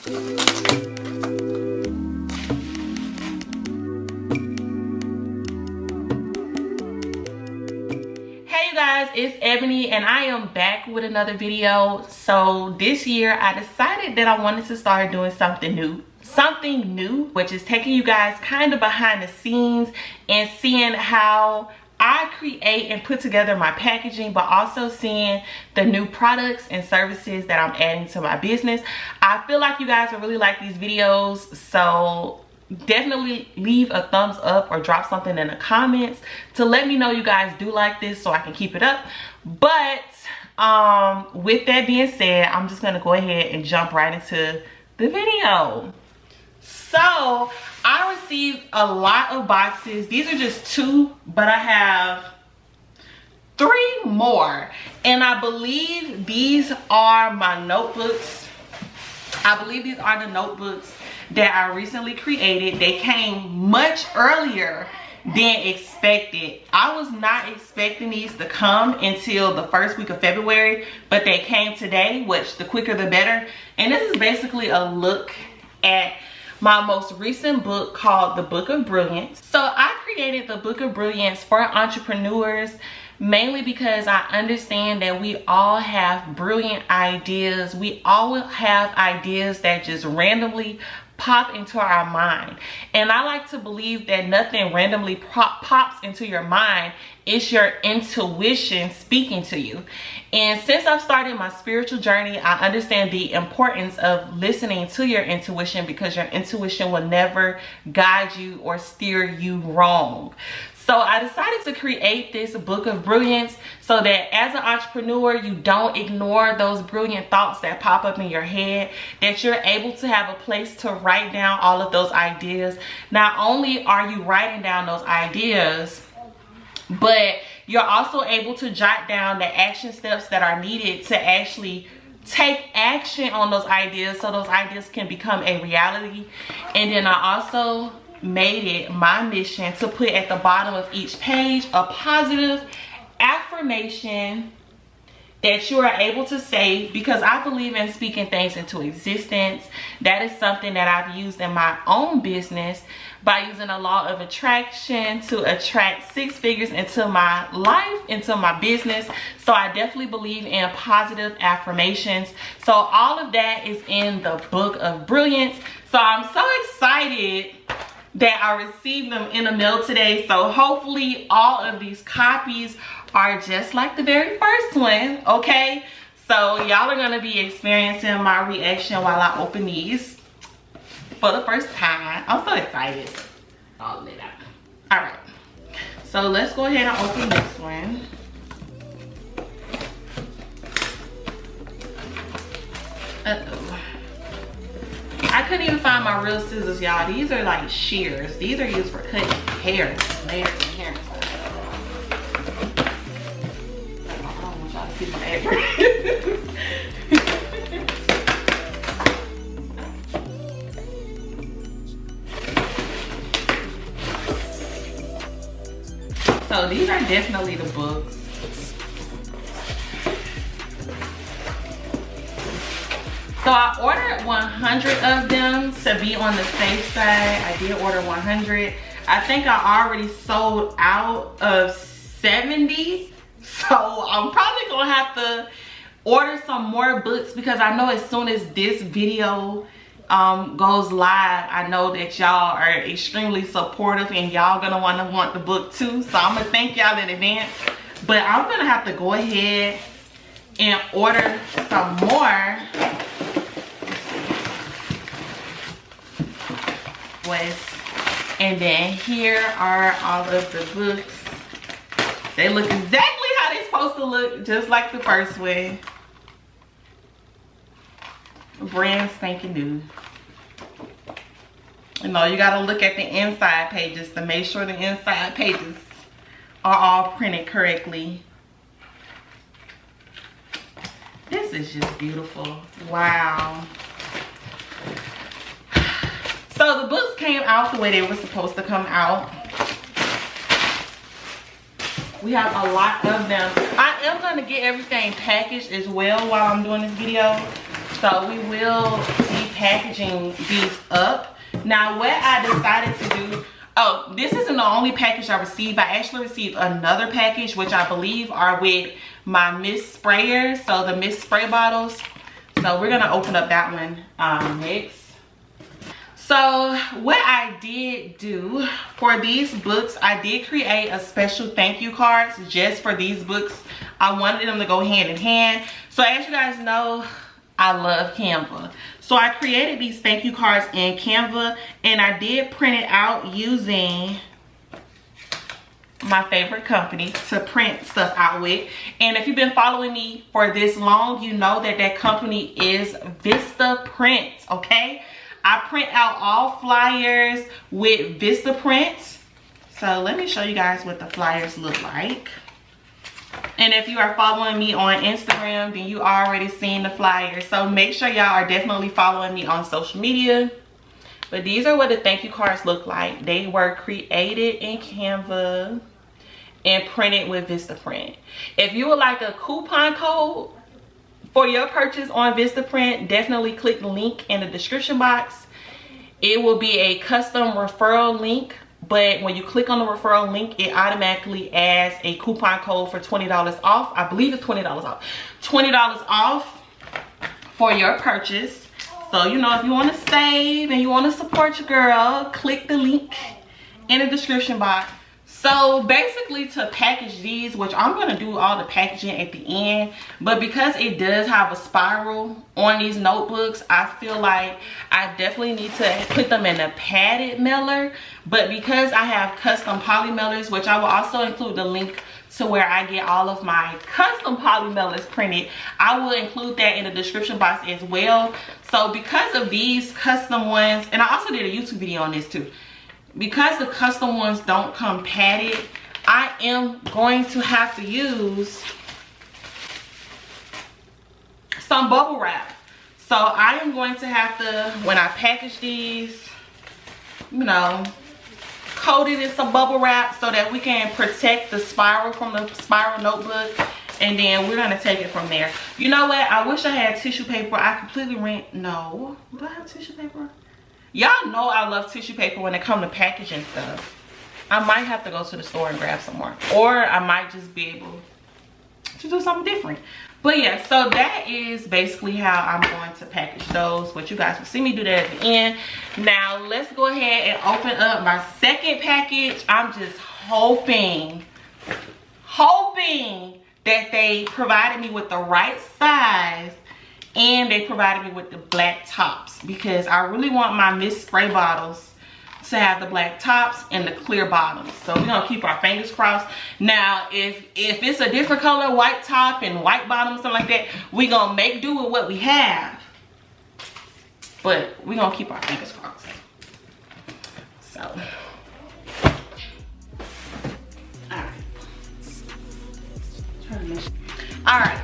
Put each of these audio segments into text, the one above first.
Hey you guys, it's Ebony and I am back with another video. So this year I decided that I wanted to start doing something new, which is taking you guys kind of behind the scenes and seeing how I create and put together my packaging, but also seeing the new products and services that I'm adding to my business. I feel like you guys will really like these videos, so definitely leave a thumbs up or drop something in the comments to let me know you guys do like this so I can keep it up. But with that being said, I'm just gonna go ahead and jump right into the video. So I received a lot of boxes. These are just 2, but I have 3 more, and I believe these are my notebooks. I believe these are the notebooks that I recently created. They came much earlier than expected. I was not expecting these to come until the first week of February, but they came today, which the quicker the better. And this is basically a look at my most recent book called The Book of Brilliance. So I created the Book of Brilliance for entrepreneurs mainly because I understand that we all have brilliant ideas. We all have ideas that just randomly pop into our mind, and I like to believe that nothing randomly pops into your mind. It's your intuition speaking to you. And since I've started my spiritual journey, I understand the importance of listening to your intuition, because your intuition will never guide you or steer you wrong. So I decided to create this Book of Brilliance so that as an entrepreneur, you don't ignore those brilliant thoughts that pop up in your head, that you're able to have a place to write down all of those ideas. Not only are you writing down those ideas, but you're also able to jot down the action steps that are needed to actually take action on those ideas so those ideas can become a reality. And then I also made it my mission to put at the bottom of each page a positive affirmation that you are able to say, because I believe in speaking things into existence. That is something that I've used in my own business by using the law of attraction to attract 6 figures into my life, into my business. So I definitely believe in positive affirmations. So all of that is in the Book of Brilliance. So I'm so excited that I received them in the mail today. So hopefully all of these copies are just like the very first one, okay? So y'all are gonna be experiencing my reaction while I open these for the first time. I'm so excited. All lit out. All right, so let's go ahead and open this one. Uh-oh. I couldn't even find my real scissors, y'all. These are like shears. These are used for cutting hair, layers of hair. I don't want y'all to see my apron. So these are definitely the books. So I ordered 100 of them to be on the safe side. I did order 100. I think I already sold out of 70. So I'm probably gonna have to order some more books, because I know as soon as this video goes live, I know that y'all are extremely supportive and y'all gonna want the book too. So I'm gonna thank y'all in advance. But I'm gonna have to go ahead and order some more. And then here are all of the books. They look exactly how they're supposed to look, just like the first one. Brand spanking new. You know, you gotta look at the inside pages to make sure the inside pages are all printed correctly. This is just beautiful. Wow. So the books came out the way they were supposed to come out. We have a lot of them. I am going to get everything packaged as well while I'm doing this video. So we will be packaging these up. Now what I decided to do, oh, this isn't the only package I received. I actually received another package, which I believe are with my mist sprayers, so the mist spray bottles. So we're gonna open up that one next. So what I did do for these books, I did create a special thank you cards just for these books. I wanted them to go hand in hand. So as you guys know, I love Canva. So I created these thank you cards in Canva, and I did print it out using my favorite company to print stuff out with. And if you've been following me for this long, you know that that company is Vista Print, okay? I print out all flyers with Vista Print. So let me show you guys what the flyers look like. And if you are following me on Instagram, then you already seen the flyers. So make sure y'all are definitely following me on social media. But these are what the thank you cards look like. They were created in Canva and printed with Vista Print. If you would like a coupon code for your purchase on Vista Print, definitely click the link in the description box. It will be a custom referral link, but when you click on the referral link, it automatically adds a coupon code for $20 off. I believe it's $20 off. $20 off for your purchase. So, you know, if you want to save and you want to support your girl, click the link in the description box. So basically, to package these, which I'm going to do all the packaging at the end, but because it does have a spiral on these notebooks, I feel like I definitely need to put them in a padded mailer. But because I have custom poly mailers, which I will also include the link to where I get all of my custom poly mailers printed, I will include that in the description box as well. So because of these custom ones, and I also did a YouTube video on this too, because the custom ones don't come padded, I am going to have to use some bubble wrap. So I am going to have to, when I package these, you know, coat it in some bubble wrap so that we can protect the spiral from the spiral notebook. And then we're gonna take it from there. You know what? I wish I had tissue paper. I completely ran. No, do I have tissue paper? Y'all know I love tissue paper when it comes to packaging stuff. I might have to go to the store and grab some more, or I might just be able to do something different. But yeah, so that is basically how I'm going to package those, but you guys will see me do that at the end. Now let's go ahead and open up my second package. I'm just hoping that they provided me with the right size and they provided me with the black tops, because I really want my mist spray bottles to have the black tops and the clear bottoms. So we're gonna keep our fingers crossed. Now if it's a different color, white top and white bottom, something like that, we're gonna make do with what we have, but we're gonna keep our fingers crossed. So all right,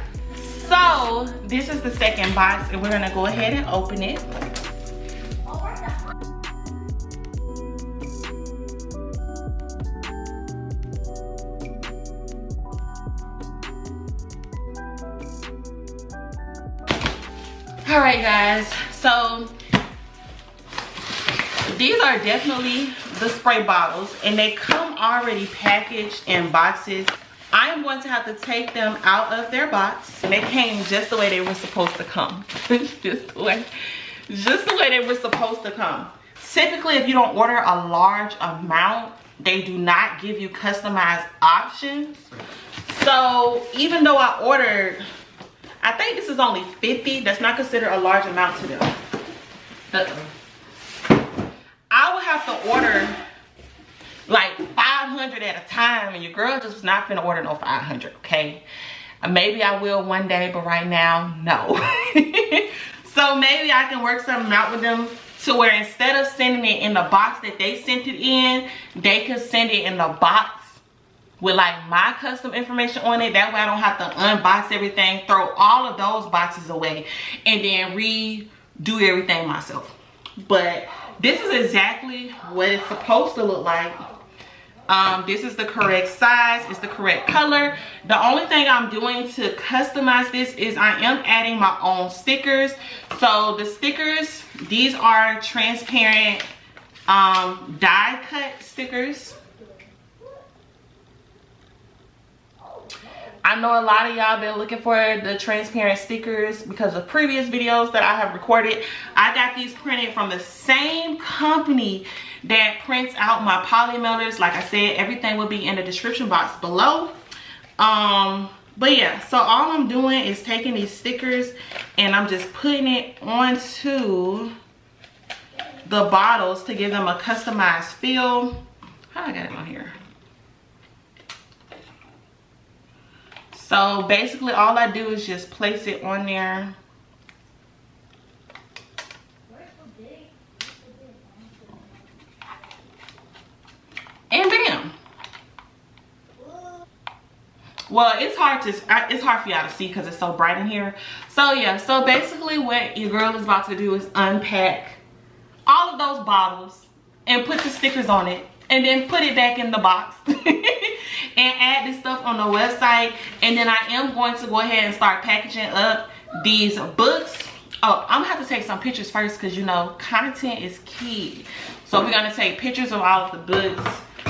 so this is the second box and we're gonna go ahead and open it. All right guys, so these are definitely the spray bottles and they come already packaged in boxes. I am going to have to take them out of their box, and they came just the way they were supposed to come. just the way they were supposed to come. Typically, if you don't order a large amount, they do not give you customized options. So even though I ordered, I think this is only 50, that's not considered a large amount to them. I would have to order like 500 at a time, and your girl just was not finna order no 500, okay? Maybe I will one day, but right now, no. So maybe I can work something out with them to where instead of sending it in the box that they sent it in, they could send it in the box with like my custom information on it. That way I don't have to unbox everything, throw all of those boxes away, and then redo everything myself. But this is exactly what it's supposed to look like. This is the correct size, it's the correct color. The only thing I'm doing to customize this is I am adding my own stickers. So the stickers, these are transparent die cut stickers. I know a lot of y'all been looking for the transparent stickers because of previous videos that I have recorded. I got these printed from the same company that prints out my poly mailers. Like I said, everything will be in the description box below. But yeah, so all I'm doing is taking these stickers and I'm just putting it onto the bottles to give them a customized feel. How I got it on here? So basically all I do is just place it on there. And bam. Well, it's hard for y'all to see because it's so bright in here. So yeah, so basically what your girl is about to do is unpack all of those bottles and put the stickers on it and then put it back in the box. And add this stuff on the website. And then I am going to go ahead and start packaging up these books. Oh, I'm gonna have to take some pictures first because you know content is key. So we're gonna take pictures of all of the books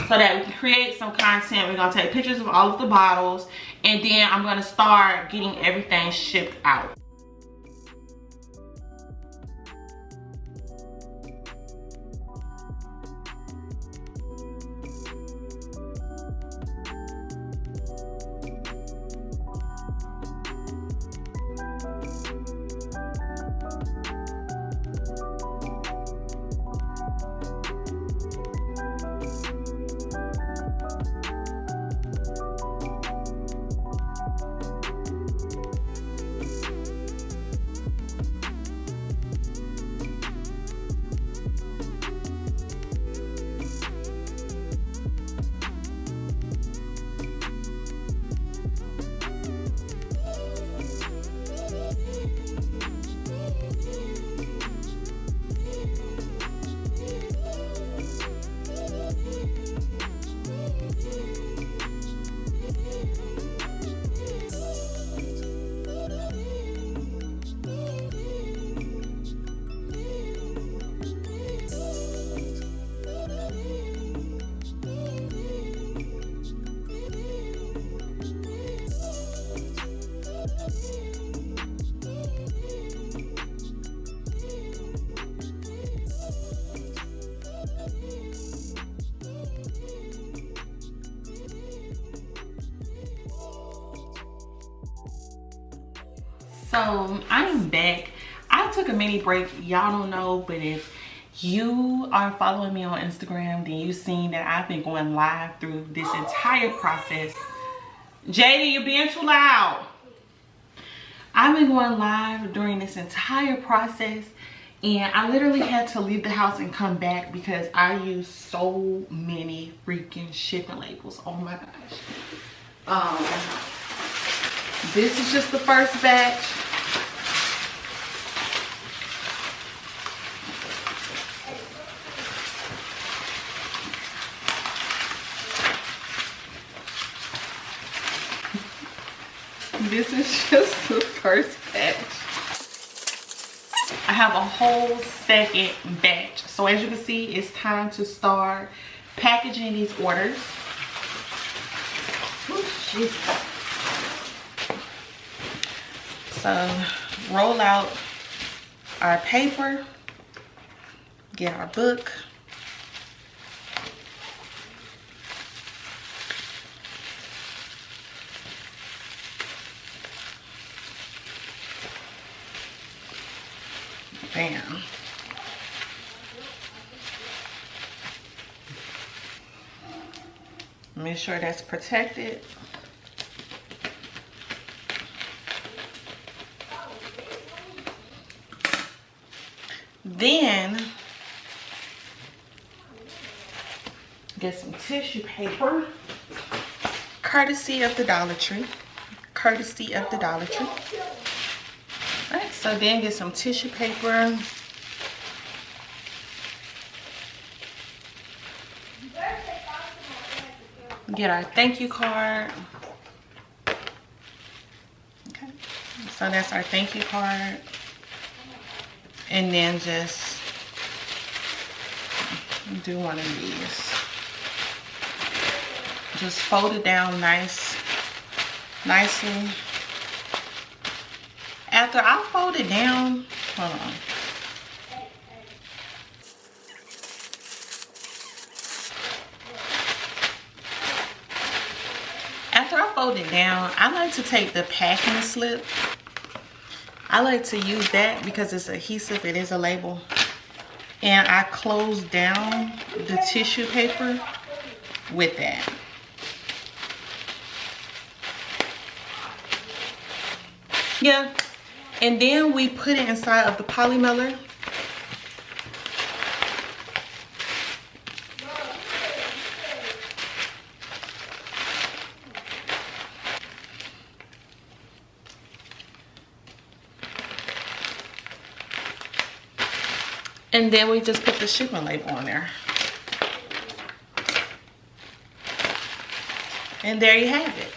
so that we can create some content. We're gonna take pictures of all of the bottles, and then I'm gonna start getting everything shipped out. So I'm back. I took a mini break. Y'all don't know, but if you are following me on Instagram, then you've seen that I've been going live through this entire process. JD, you're being too loud. I've been going live during this entire process, and I literally had to leave the house and come back because I used so many freaking shipping labels. Oh my gosh. This is just the first batch. This is just the first batch. I have a whole second batch. So as you can see, it's time to start packaging these orders. Oh, shit. So roll out our paper, get our book. Bam. Make sure that's protected. Then get some tissue paper, courtesy of the Dollar Tree. Courtesy of the Dollar Tree. All right, so then get some tissue paper. get our thank you card. Okay, so that's our thank you card. And then just do one of these. Just fold it down nicely. After I fold it down, hold on. After I fold it down, I like to take the packing slip. I like to use that because it's adhesive, it is a label. And I close down the tissue paper with that. Yeah, and then we put it inside of the poly mailer. And then we just put the shipping label on there. And there you have it.